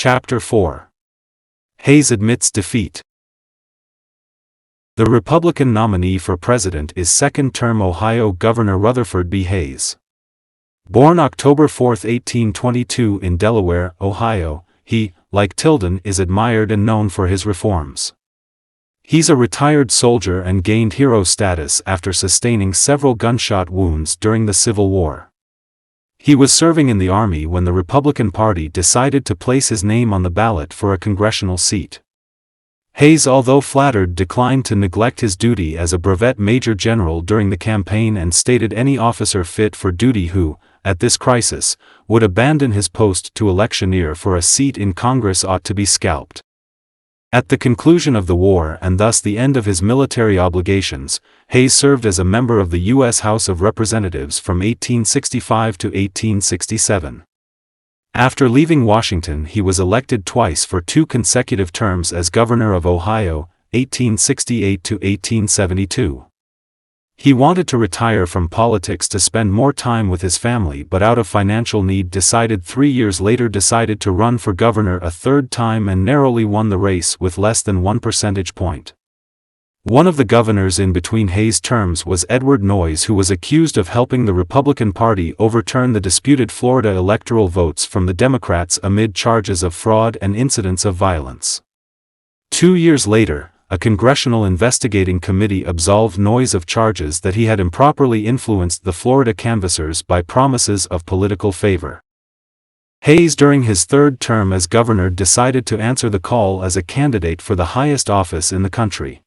Chapter 4. Hayes admits defeat. The Republican nominee for president is second-term Ohio Governor Rutherford B. Hayes. Born October 4, 1822 in Delaware, Ohio, he, like Tilden, is admired and known for his reforms. He's a retired soldier and gained hero status after sustaining several gunshot wounds during the Civil War. He was serving in the Army when the Republican Party decided to place his name on the ballot for a congressional seat. Hayes, although flattered, declined to neglect his duty as a brevet major general during the campaign and stated any officer fit for duty who, at this crisis, would abandon his post to electioneer for a seat in Congress ought to be scalped. At the conclusion of the war and thus the end of his military obligations, Hayes served as a member of the U.S. House of Representatives from 1865 to 1867. After leaving Washington, he was elected twice for 2 consecutive terms as governor of Ohio, 1868 to 1872. He wanted to retire from politics to spend more time with his family, but out of financial need decided 3 years later to run for governor a third time and narrowly won the race with less than 1 percentage point. One of the governors in between Hayes' terms was Edward Noyes, who was accused of helping the Republican Party overturn the disputed Florida electoral votes from the Democrats amid charges of fraud and incidents of violence. 2 years later, a congressional investigating committee absolved Noyes of charges that he had improperly influenced the Florida canvassers by promises of political favor. Hayes, during his third term as governor, decided to answer the call as a candidate for the highest office in the country.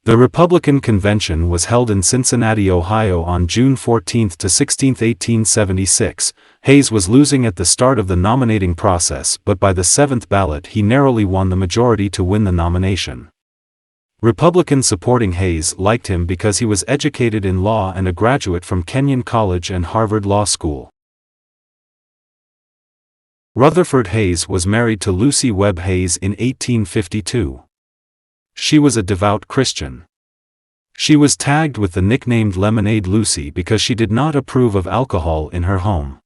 The Republican convention was held in Cincinnati, Ohio on June 14 to 16, 1876. Hayes was losing at the start of the nominating process, but by the 7th ballot he narrowly won the majority to win the nomination. Republicans supporting Hayes liked him because he was educated in law and a graduate from Kenyon College and Harvard Law School. Rutherford Hayes was married to Lucy Webb Hayes in 1852. She was a devout Christian. She was tagged with the nickname Lemonade Lucy because she did not approve of alcohol in her home.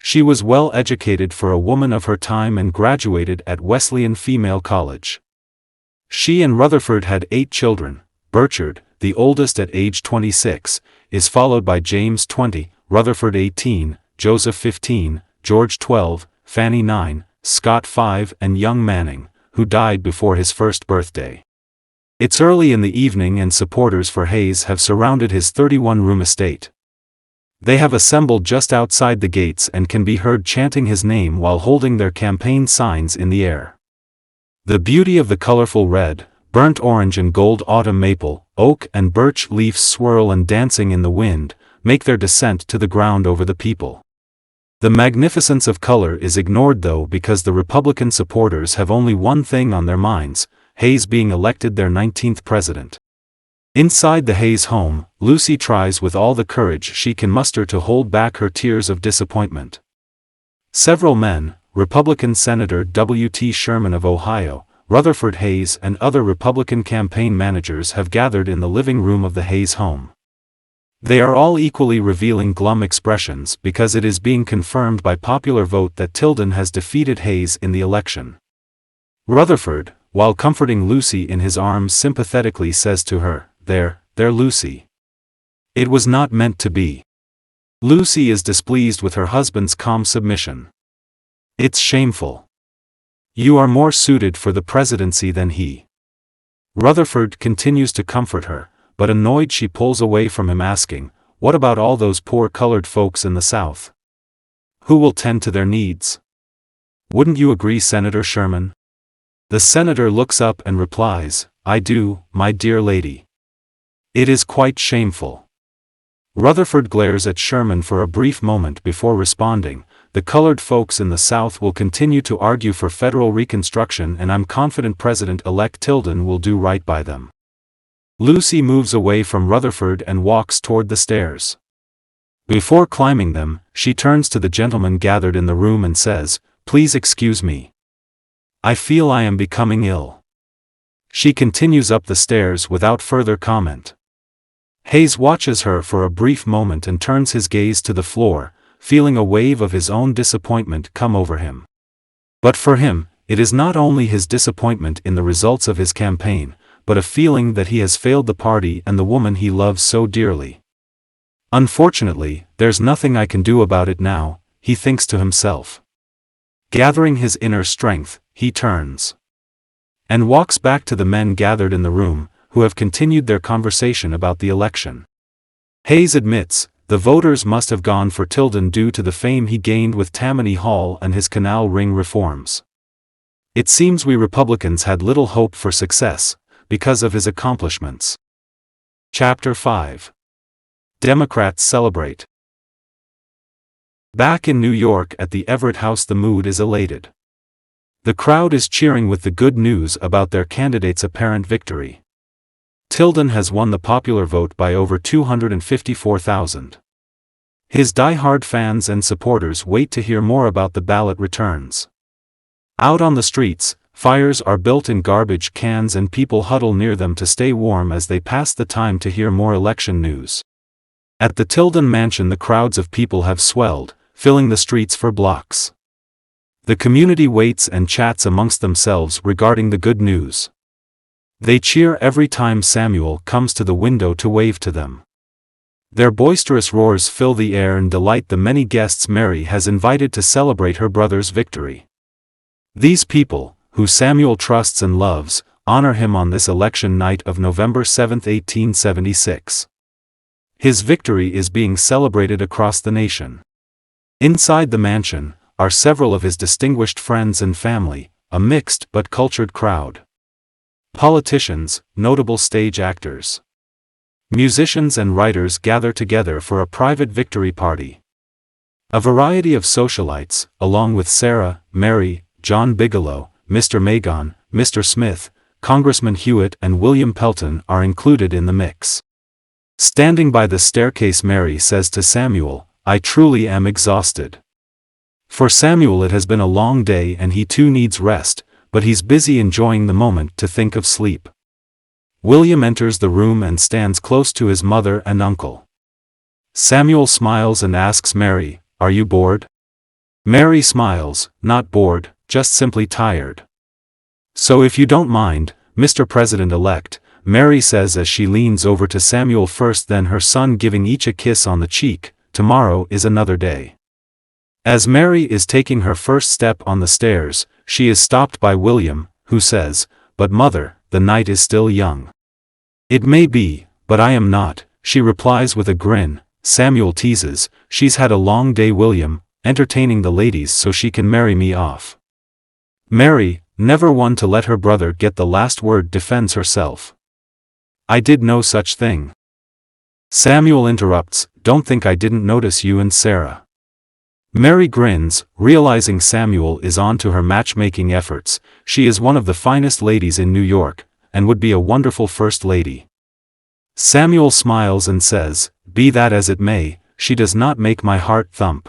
She was well educated for a woman of her time and graduated at Wesleyan Female College. She and Rutherford had 8 children. Burchard, the oldest at age 26, is followed by James 20, Rutherford 18, Joseph 15, George 12, Fanny 9, Scott 5 and young Manning, who died before his first birthday. It's early in the evening and supporters for Hayes have surrounded his 31-room estate. They have assembled just outside the gates and can be heard chanting his name while holding their campaign signs in the air. The beauty of the colorful red, burnt orange and gold autumn maple, oak and birch leaves swirl and dancing in the wind, make their descent to the ground over the people. The magnificence of color is ignored though, because the Republican supporters have only one thing on their minds: Hayes being elected their 19th president. Inside the Hayes home, Lucy tries with all the courage she can muster to hold back her tears of disappointment. Several men, Republican Senator W.T. Sherman of Ohio, Rutherford Hayes and other Republican campaign managers have gathered in the living room of the Hayes home. They are all equally revealing glum expressions because it is being confirmed by popular vote that Tilden has defeated Hayes in the election. Rutherford, while comforting Lucy in his arms, sympathetically says to her, There, Lucy. It was not meant to be." Lucy is displeased with her husband's calm submission. "It's shameful. You are more suited for the presidency than he." Rutherford continues to comfort her, but annoyed she pulls away from him, asking, "What about all those poor colored folks in the South? Who will tend to their needs? Wouldn't you agree, Senator Sherman?" The senator looks up and replies, "I do, my dear lady. It is quite shameful." Rutherford glares at Sherman for a brief moment before responding, "The colored folks in the South will continue to argue for federal reconstruction, and I'm confident President-elect Tilden will do right by them." Lucy moves away from Rutherford and walks toward the stairs. Before climbing them, she turns to the gentlemen gathered in the room and says, "Please excuse me. I feel I am becoming ill." She continues up the stairs without further comment. Hayes watches her for a brief moment and turns his gaze to the floor, feeling a wave of his own disappointment come over him. But for him, it is not only his disappointment in the results of his campaign, but a feeling that he has failed the party and the woman he loves so dearly. Unfortunately, there's nothing I can do about it now, he thinks to himself. Gathering his inner strength, he turns and walks back to the men gathered in the room, who have continued their conversation about the election. Hayes admits, the voters must have gone for Tilden due to the fame he gained with Tammany Hall and his Canal Ring reforms. It seems we Republicans had little hope for success, because of his accomplishments. Chapter 5. Democrats celebrate. Back in New York at the Everett House, the mood is elated. The crowd is cheering with the good news about their candidate's apparent victory. Tilden has won the popular vote by over 254,000. His die-hard fans and supporters wait to hear more about the ballot returns. Out on the streets, fires are built in garbage cans and people huddle near them to stay warm as they pass the time to hear more election news. At the Tilden mansion, the crowds of people have swelled, filling the streets for blocks. The community waits and chats amongst themselves regarding the good news. They cheer every time Samuel comes to the window to wave to them. Their boisterous roars fill the air and delight the many guests Mary has invited to celebrate her brother's victory. These people, who Samuel trusts and loves, honor him on this election night of November 7, 1876. His victory is being celebrated across the nation. Inside the mansion are several of his distinguished friends and family, a mixed but cultured crowd. Politicians, notable stage actors, musicians and writers gather together for a private victory party. A variety of socialites, along with Sarah, Mary, John Bigelow, Mr. Magon, Mr. Smith, Congressman Hewitt and William Pelton are included in the mix. Standing by the staircase, Mary says to Samuel, "I truly am exhausted." For Samuel it has been a long day and he too needs rest, but he's busy enjoying the moment to think of sleep. William enters the room and stands close to his mother and uncle. Samuel smiles and asks Mary, "Are you bored?" Mary smiles, "Not bored, just simply tired." "So if you don't mind, Mr. President-elect," Mary says as she leans over to Samuel first, then her son, giving each a kiss on the cheek, "Tomorrow is another day." As Mary is taking her first step on the stairs, she is stopped by William, who says, "But mother, the night is still young." "It may be, but I am not," she replies with a grin. Samuel teases, "She's had a long day, William, entertaining the ladies so she can marry me off." Mary, never one to let her brother get the last word, defends herself. "I did no such thing." Samuel interrupts, "Don't think I didn't notice you and Sarah." Mary grins, realizing Samuel is on to her matchmaking efforts. She is one of the finest ladies in New York, and would be a wonderful first lady. Samuel smiles and says, "Be that as it may, she does not make my heart thump."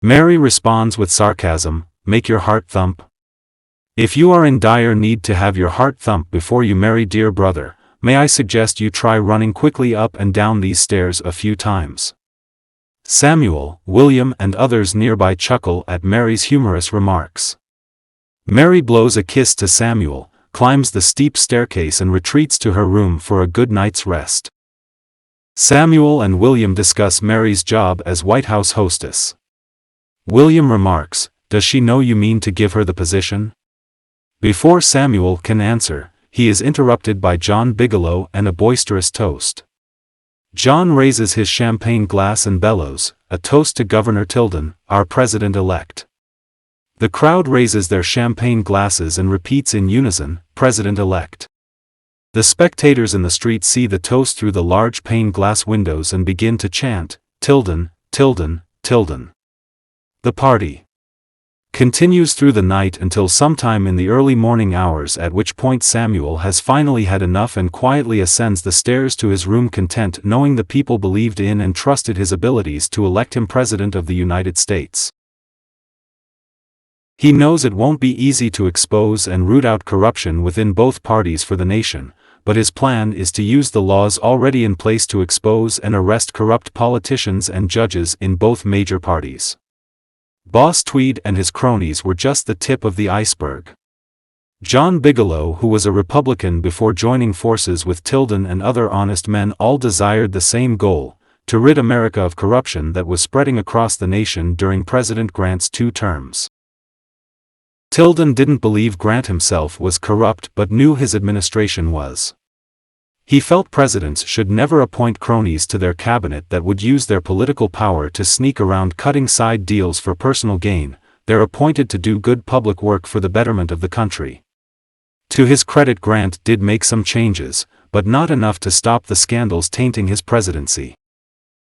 Mary responds with sarcasm, "Make your heart thump? If you are in dire need to have your heart thump before you marry, dear brother, may I suggest you try running quickly up and down these stairs a few times." Samuel, William and others nearby chuckle at Mary's humorous remarks. Mary blows a kiss to Samuel, climbs the steep staircase and retreats to her room for a good night's rest. Samuel and William discuss Mary's job as White House hostess. William remarks, "Does she know you mean to give her the position?" Before Samuel can answer, he is interrupted by John Bigelow and a boisterous toast. John raises his champagne glass and bellows, "A toast to Governor Tilden, our president-elect." The crowd raises their champagne glasses and repeats in unison, "President-elect." The spectators in the street see the toast through the large pane glass windows and begin to chant, "Tilden, Tilden, Tilden." The party continues through the night until sometime in the early morning hours, at which point Samuel has finally had enough and quietly ascends the stairs to his room, content knowing the people believed in and trusted his abilities to elect him President of the United States. He knows it won't be easy to expose and root out corruption within both parties for the nation, but his plan is to use the laws already in place to expose and arrest corrupt politicians and judges in both major parties. Boss Tweed and his cronies were just the tip of the iceberg. John Bigelow, who was a Republican before joining forces with Tilden and other honest men, all desired the same goal: to rid America of corruption that was spreading across the nation during President Grant's 2 terms. Tilden didn't believe Grant himself was corrupt but knew his administration was. He felt presidents should never appoint cronies to their cabinet that would use their political power to sneak around cutting side deals for personal gain. They're appointed to do good public work for the betterment of the country. To his credit, Grant did make some changes, but not enough to stop the scandals tainting his presidency.